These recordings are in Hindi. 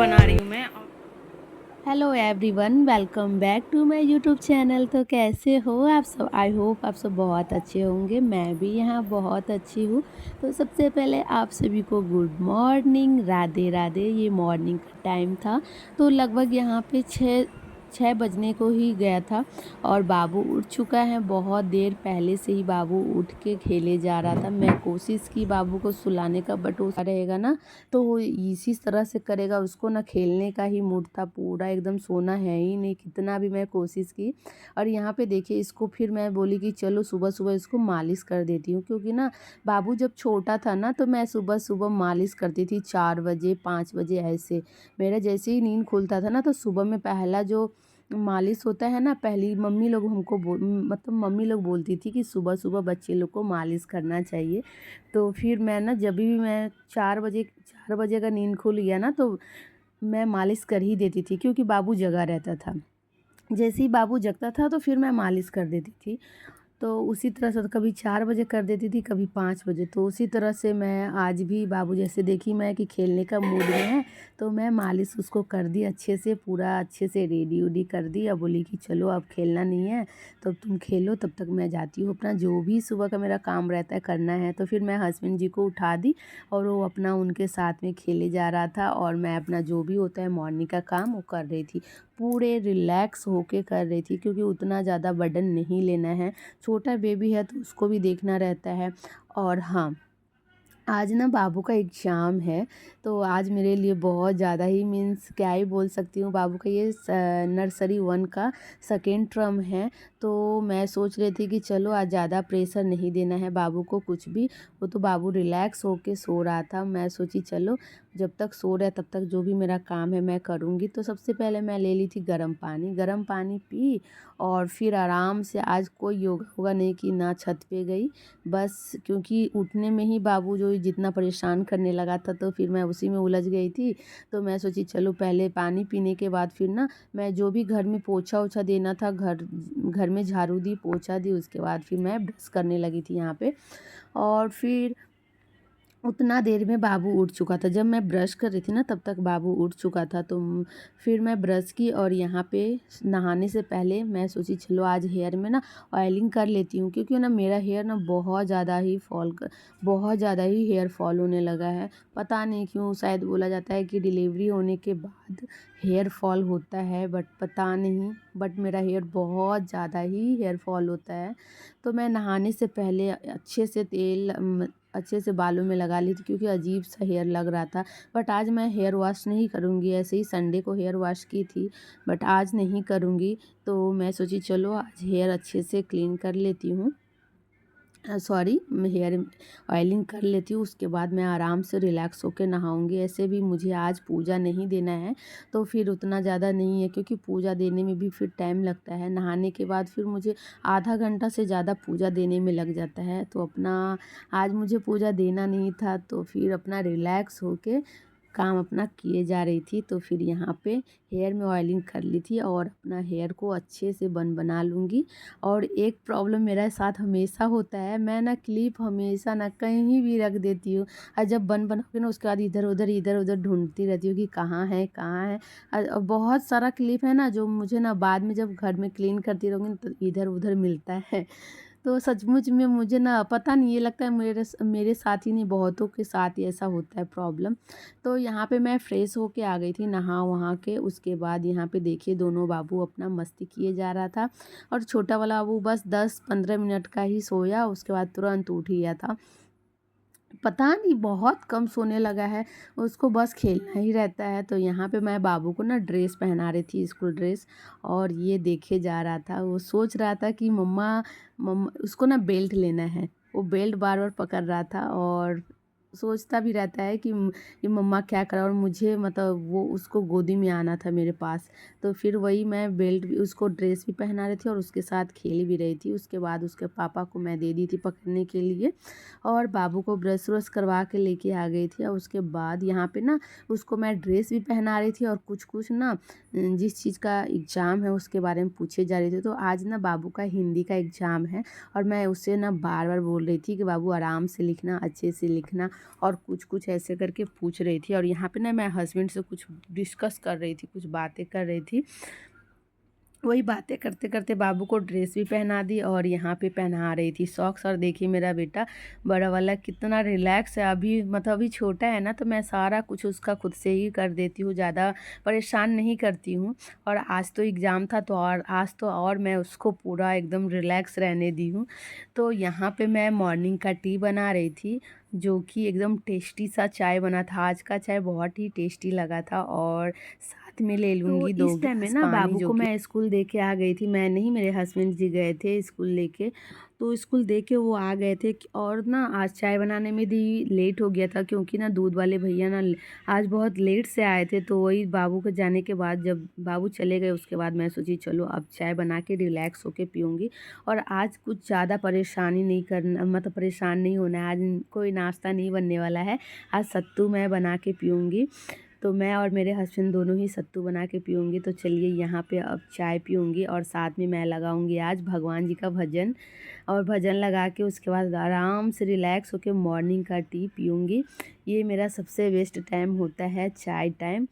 बना रही हूँ मैं। Hello everyone, welcome back to my YouTube channel. तो कैसे हो आप सब? आई होप आप सब बहुत अच्छे होंगे। मैं भी यहाँ बहुत अच्छी हूँ। तो सबसे पहले आप सभी को गुड मॉर्निंग, राधे राधे। ये मॉर्निंग का टाइम था, तो लगभग यहाँ पे छः बजने को ही गया था और बाबू उठ चुका है। बहुत देर पहले से ही बाबू उठ के खेले जा रहा था। मैं कोशिश की बाबू को सुलाने का, बट वो रहेगा ना तो वो इसी तरह से करेगा। उसको ना खेलने का ही मूड था पूरा, एकदम सोना है ही नहीं, कितना भी मैं कोशिश की। और यहाँ पे देखिए, इसको फिर मैं बोली कि चलो सुबह सुबह इसको मालिश कर देती हूँ, क्योंकि ना बाबू जब छोटा था ना तो मैं सुबह सुबह मालिश करती थी 4 बजे 5 बजे ऐसे। मेरा जैसे ही नींद खुलता था ना तो सुबह में पहला जो मालिश होता है ना, पहली मम्मी लोग हमको मतलब मम्मी लोग बोलती थी कि सुबह सुबह बच्चे लोग को मालिश करना चाहिए। तो फिर मैं ना जब भी मैं 4 बजे अगर नींद खुल गया ना तो मैं मालिश कर ही देती थी, क्योंकि बाबू जगा रहता था। जैसे ही बाबू जगता था तो फिर मैं मालिश कर देती थी। तो उसी तरह से तो कभी 4 बजे कर देती थी, कभी 5 बजे। तो उसी तरह से मैं आज भी बाबू जैसे देखी मैं कि खेलने का मूड में है, तो मैं मालिश उसको कर दी अच्छे से, पूरा अच्छे से रेडी उडी कर दी। और बोली कि चलो अब खेलना नहीं है तो तुम खेलो, तब तक मैं जाती हूँ अपना जो भी सुबह का मेरा काम रहता है करना है। तो फिर मैं हस्बैंड जी को उठा दी और वो अपना उनके साथ में खेले जा रहा था, और मैं अपना जो भी होता है मॉर्निंग का काम वो कर रही थी। पूरे रिलैक्स होके कर रही थी, क्योंकि उतना ज़्यादा बर्डन नहीं लेना है। छोटा बेबी है तो उसको भी देखना रहता है। और हाँ, आज ना बाबू का एग्ज़ाम है, तो आज मेरे लिए बहुत ज़्यादा ही, मीन्स क्या ही बोल सकती हूँ। बाबू का ये नर्सरी 1 का सेकेंड टर्म है। तो मैं सोच रही थी कि चलो आज ज़्यादा प्रेशर नहीं देना है बाबू को कुछ भी। वो तो बाबू रिलैक्स होके सो रहा था। मैं सोची चलो जब तक सो रहा है तब तक जो भी मेरा काम है मैं करूँगी। तो सबसे पहले मैं ले ली थी गर्म पानी पी, और फिर आराम से आज कोई योगा होगा नहीं कि ना छत पे गई बस, क्योंकि उठने में ही बाबू जो जितना परेशान करने लगा था तो फिर मैं उसी में उलझ गई थी। तो मैं सोची चलो पहले पानी पीने के बाद फिर ना मैं जो भी घर में पोछा ओछा देना था, घर घर में झाड़ू दी, पोछा दी, उसके बाद फिर मैं ब्रश करने लगी थी यहाँ पे। और फिर उतना देर में बाबू उठ चुका था। जब मैं ब्रश कर रही थी ना तब तक बाबू उठ चुका था। तो फिर मैं ब्रश की, और यहाँ पे नहाने से पहले मैं सोची चलो आज हेयर में ना ऑयलिंग कर लेती हूँ, क्योंकि ना मेरा हेयर ना बहुत ज़्यादा ही हेयर फॉल होने लगा है। पता नहीं क्यों, शायद बोला जाता है कि डिलीवरी होने के बाद हेयर फॉल होता है, बट पता नहीं, बट मेरा हेयर बहुत ज़्यादा ही हेयर फॉल होता है। तो मैं नहाने से पहले अच्छे से तेल अच्छे से बालों में लगा ली थी, क्योंकि अजीब सा हेयर लग रहा था। बट आज मैं हेयर वॉश नहीं करूँगी, ऐसे ही संडे को हेयर वॉश की थी, बट आज नहीं करूँगी। तो मैं सोची चलो आज हेयर अच्छे से क्लीन कर लेती हूँ, सॉरी, हेयर ऑयलिंग कर लेती हूँ। उसके बाद मैं आराम से रिलैक्स होकर नहाऊंगी। ऐसे भी मुझे आज पूजा नहीं देना है, तो फिर उतना ज़्यादा नहीं है, क्योंकि पूजा देने में भी फिर टाइम लगता है। नहाने के बाद फिर मुझे आधा घंटा से ज़्यादा पूजा देने में लग जाता है। तो अपना आज मुझे पूजा देना नहीं था, तो फिर अपना रिलैक्स होके काम अपना किए जा रही थी। तो फिर यहाँ पे हेयर में ऑयलिंग कर ली थी, और अपना हेयर को अच्छे से बना लूँगी। और एक प्रॉब्लम मेरे साथ हमेशा होता है, मैं ना क्लिप हमेशा ना कहीं भी रख देती हूँ, और जब बना के ना उसके बाद इधर उधर ढूंढती रहती हूँ कि कहाँ है कहाँ है। और बहुत सारा क्लिप है ना जो मुझे ना बाद में जब घर में क्लीन करती रहूँगी तो इधर उधर मिलता है। तो सचमुच में मुझे ना पता नहीं, ये लगता है मेरे साथ ही नहीं, बहुतों के साथ ही ऐसा होता है प्रॉब्लम। तो यहाँ पे मैं फ़्रेश होके आ गई थी नहा वहाँ के। उसके बाद यहाँ पे देखिए दोनों बाबू अपना मस्ती किए जा रहा था, और छोटा वाला बाबू बस 10-15 मिनट का ही सोया, उसके बाद तुरंत उठ गया था। पता नहीं बहुत कम सोने लगा है, उसको बस खेलना ही रहता है। तो यहाँ पे मैं बाबू को ना ड्रेस पहना रही थी, स्कूल ड्रेस, और ये देखे जा रहा था। वो सोच रहा था कि मम्मा मम्मा उसको ना बेल्ट लेना है। वो बेल्ट बार बार पकड़ रहा था, और सोचता भी रहता है कि ये मम्मा क्या करा, और मुझे मतलब वो उसको गोदी में आना था मेरे पास। तो फिर वही मैं बेल्ट भी, उसको ड्रेस भी पहना रही थी और उसके साथ खेल भी रही थी। उसके बाद उसके पापा को मैं दे दी थी पकड़ने के लिए, और बाबू को ब्रश व्रश करवा के लेके आ गई थी। और उसके बाद यहाँ पे ना उसको मैं ड्रेस भी पहना रही थी, और कुछ कुछ ना जिस चीज़ का एग्ज़ाम है उसके बारे में पूछे जा रही थी। तो आज ना बाबू का हिंदी का एग्ज़ाम है, और मैं उससे ना बार बार बोल रही थी कि बाबू आराम से लिखना, अच्छे से लिखना, और कुछ कुछ ऐसे करके पूछ रही थी। और यहाँ पे ना मैं हस्बैंड से कुछ डिस्कस कर रही थी, कुछ बातें कर रही थी। वही बातें करते करते बाबू को ड्रेस भी पहना दी और यहाँ पे पहना रही थी सॉक्स। और देखिए मेरा बेटा बड़ा वाला कितना रिलैक्स है, अभी मतलब अभी छोटा है ना, तो मैं सारा कुछ उसका खुद से ही कर देती हूँ, ज़्यादा परेशान नहीं करती हूँ। और आज तो एग्ज़ाम था, तो और आज तो और मैं उसको पूरा एकदम रिलैक्स रहने दी हूँ। तो यहाँ पे मैं मॉर्निंग का टी बना रही थी, जो कि एकदम टेस्टी सा चाय बना था। आज का चाय बहुत ही टेस्टी लगा था। और साथ में ले तो लूँगी 2 इस टाइम में गिलास ना पानी, बाबू जो को कि मैं स्कूल दे के आ गई थी। मैं नहीं, मेरे हस्बैंड जी गए थे स्कूल लेके। तो स्कूल दे के वो आ गए थे और ना आज चाय बनाने में भी लेट हो गया था, क्योंकि ना दूध वाले भैया ना आज बहुत लेट से आए थे। तो वही बाबू के जाने के बाद, जब बाबू चले गए उसके बाद मैं सोची चलो अब चाय बना के रिलैक्स होके पीऊँगी। और आज कुछ ज़्यादा परेशानी नहीं करना, मतलब परेशान नहीं होना है। आज कोई नाश्ता नहीं बनने वाला है, आज सत्तू मैं बना के पीऊँगी। तो मैं और मेरे हस्बैंड दोनों ही सत्तू बना के पीऊँगी। तो चलिए यहाँ पे अब चाय पीऊँगी और साथ में मैं लगाऊँगी आज भगवान जी का भजन। और भजन लगा के उसके बाद आराम से रिलैक्स होके मॉर्निंग का टी पीऊँगी। ये मेरा सबसे बेस्ट टाइम होता है, चाय टाइम।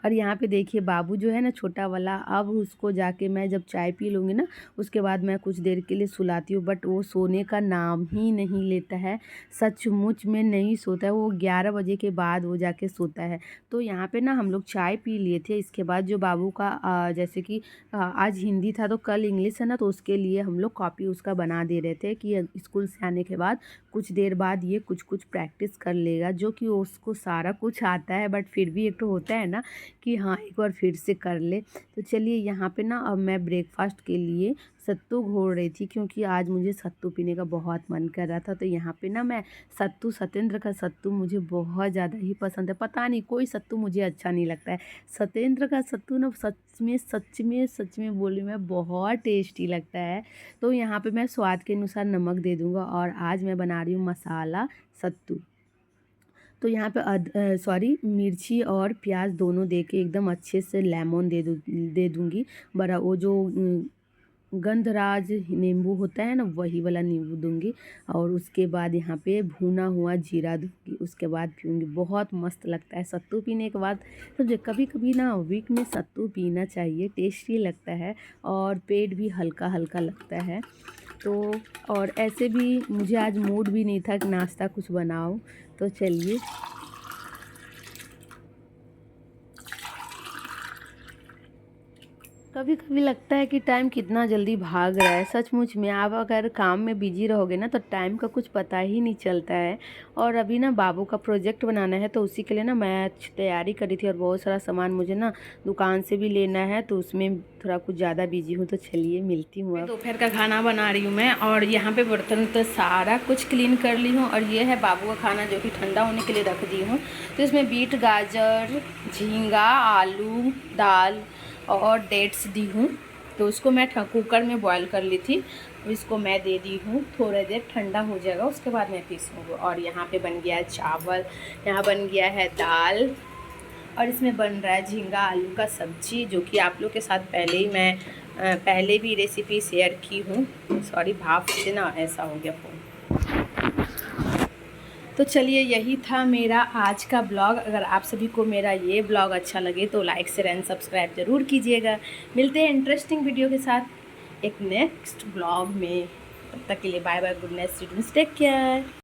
और यहाँ पे देखिए बाबू जो है ना छोटा वाला, अब उसको जाके मैं जब चाय पी लूँगी ना, उसके बाद मैं कुछ देर के लिए सुलाती हूँ, बट वो सोने का नाम ही नहीं लेता है। सचमुच में नहीं सोता है वो, 11 बजे के बाद वो जाके सोता है। तो यहाँ पे ना हम लोग चाय पी लिए थे, इसके बाद जो बाबू का जैसे कि आज हिंदी था तो कल इंग्लिश है ना, तो उसके लिए हम लोग कॉपी उसका बना दे रहे थे कि स्कूल से आने के बाद कुछ देर बाद ये कुछ कुछ प्रैक्टिस कर लेगा, जो कि उसको सारा कुछ आता है, बट फिर भी एक तो होता है ना कि हाँ एक बार फिर से कर ले। तो चलिए यहाँ पे ना अब मैं ब्रेकफास्ट के लिए सत्तू घोल रही थी, क्योंकि आज मुझे सत्तू पीने का बहुत मन कर रहा था। तो यहाँ पे ना मैं सत्तू, सत्येंद्र का सत्तू मुझे बहुत ज़्यादा ही पसंद है। पता नहीं कोई सत्तू मुझे अच्छा नहीं लगता है, सत्येंद्र का सत्तू ना सच में बोली मैं बहुत टेस्टी लगता है। तो यहाँ पे मैं स्वाद के अनुसार नमक दे दूँगा। और आज मैं बना रही हूँ मसाला सत्तू। तो यहाँ पे सॉरी, मिर्ची और प्याज दोनों दे के एकदम अच्छे से लेमन दे दूँगी। बड़ा वो जो गंधराज नींबू होता है ना, वही वाला नींबू दूँगी। और उसके बाद यहाँ पे भुना हुआ जीरा दूँगी, उसके बाद पीऊँगी। बहुत मस्त लगता है सत्तू पीने के बाद। तो जो कभी कभी ना वीक में सत्तू पीना चाहिए, टेस्टी लगता है और पेट भी हल्का हल्का लगता है। तो और ऐसे भी मुझे आज मूड भी नहीं था कि नाश्ता कुछ बनाओ, तो चलिए कभी कभी लगता है कि टाइम कितना जल्दी भाग रहा है। सचमुच में आप अगर काम में बिजी रहोगे ना, तो टाइम का कुछ पता ही नहीं चलता है। और अभी ना बाबू का प्रोजेक्ट बनाना है, तो उसी के लिए ना मैं तैयारी करी थी, और बहुत सारा सामान मुझे ना दुकान से भी लेना है, तो उसमें थोड़ा कुछ ज़्यादा बिजी हूँ। तो चलिए मिलती हूँ। अब दोपहर का खाना बना रही हूँ मैं, और यहाँ पे बर्तन तो सारा कुछ क्लीन कर ली हूँ। और ये है बाबू का खाना, जो कि ठंडा होने के लिए रख दी हूँ। तो इसमें बीट, गाजर, झींगा, आलू, दाल और डेट्स दी हूँ। तो उसको मैं कुकर में बॉईल कर ली थी, इसको मैं दे दी हूँ। थोड़ा देर ठंडा हो जाएगा, उसके बाद मैं पीसूँगी। और यहाँ पे बन गया है चावल, यहाँ बन गया है दाल, और इसमें बन रहा है झींगा आलू का सब्जी, जो कि आप लोग के साथ पहले ही मैं पहले भी रेसिपी शेयर की हूँ। सॉरी, भाप से ना ऐसा हो गया फ़ोन। तो चलिए यही था मेरा आज का ब्लॉग। अगर आप सभी को मेरा ये ब्लॉग अच्छा लगे तो लाइक, शेयर एंड सब्सक्राइब ज़रूर कीजिएगा। मिलते हैं इंटरेस्टिंग वीडियो के साथ एक नेक्स्ट ब्लॉग में। तब तक के लिए bye bye, good night, students, take care.